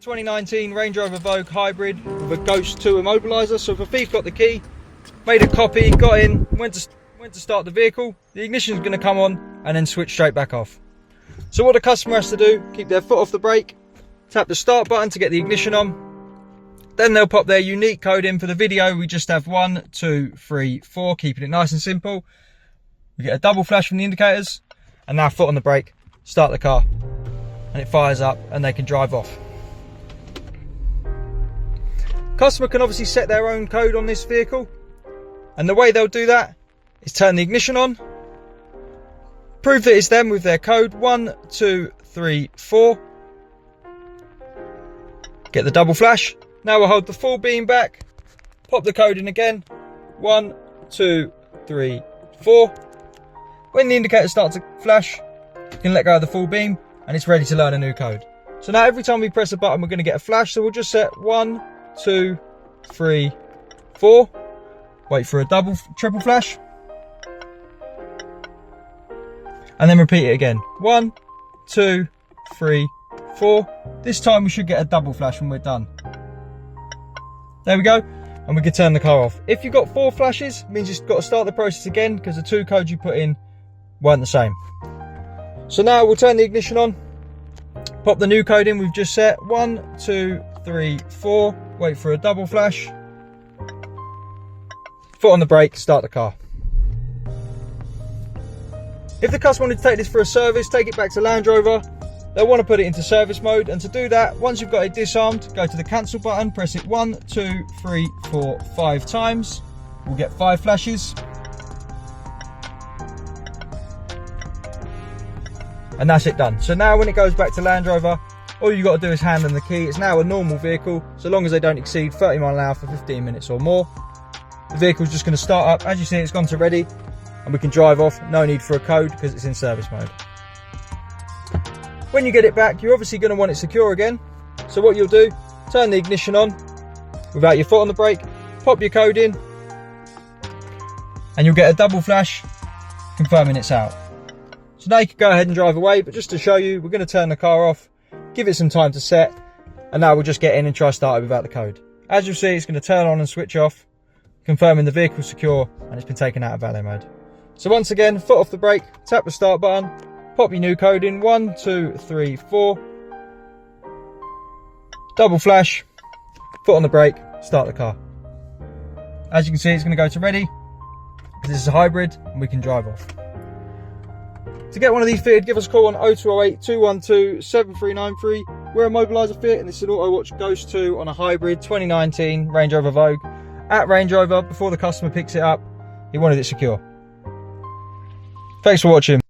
2019 Range Rover Vogue hybrid with a Ghost 2 Immobiliser. So if a thief got the key, made a copy, got in, went to start the vehicle, the ignition is going to come on and then switch straight back off. So what the customer has to do, keep their foot off the brake, tap the start button to get the ignition on, then they'll pop their unique code in. For the video we just have 1, 2, 3, 4, keeping it nice and simple. We get a double flash from the indicators, and now foot on the brake, start the car, and it fires up and they can drive off. Customer can obviously set their own code on this vehicle, and the way they'll do that is turn the ignition on, prove that it's them with their code 1, 2, 3, 4, get the double flash. Now we'll hold the full beam back, pop the code in again, 1, 2, 3, 4. When the indicator starts to flash, you can let go of the full beam and it's ready to learn a new code. So now every time we press a button we're going to get a flash, so we'll just set 1, 2, 3, 4, wait for a triple flash, and then repeat it again, 1, 2, 3, 4. This time we should get a double flash when we're done. There we go, and we can turn the car off. If you've got 4 flashes, it means you've got to start the process again because the 2 codes you put in weren't the same. So now we'll turn the ignition on, pop the new code in we've just set, 1, 2, 3, 4, wait for a double flash, foot on the brake, start the car. If the customer wanted to take this for a service, take it back to Land Rover, they'll want to put it into service mode, and to do that, once you've got it disarmed, go to the cancel button, press it 1, 2, 3, 4, 5 times, we'll get 5 flashes. And that's it done. So now when it goes back to Land Rover, all you've got to do is hand them the key. It's now a normal vehicle, so long as they don't exceed 30 miles an hour for 15 minutes or more. The vehicle's just going to start up. As you see, it's gone to ready, and we can drive off. No need for a code because it's in service mode. When you get it back, you're obviously going to want it secure again. So what you'll do, turn the ignition on without your foot on the brake, pop your code in, and you'll get a double flash confirming it's out. So now you can go ahead and drive away, but just to show you, we're going to turn the car off, give it some time to set, and now we'll just get in and try start it without the code. As you'll see, it's going to turn on and switch off, confirming the vehicle's secure and it's been taken out of valet mode. So once again, foot off the brake, tap the start button, pop your new code in, 1, 2, 3, 4, double flash, foot on the brake, start the car. As you can see, it's going to go to ready, because this is a hybrid and we can drive off. To get one of these fitted, give us a call on 0208 212 7393. We're Immobiliser Fit, and this is an Autowatch Ghost 2 on a hybrid 2019 Range Rover Vogue. At Range Rover, before the customer picks it up, he wanted it secure. Thanks for watching.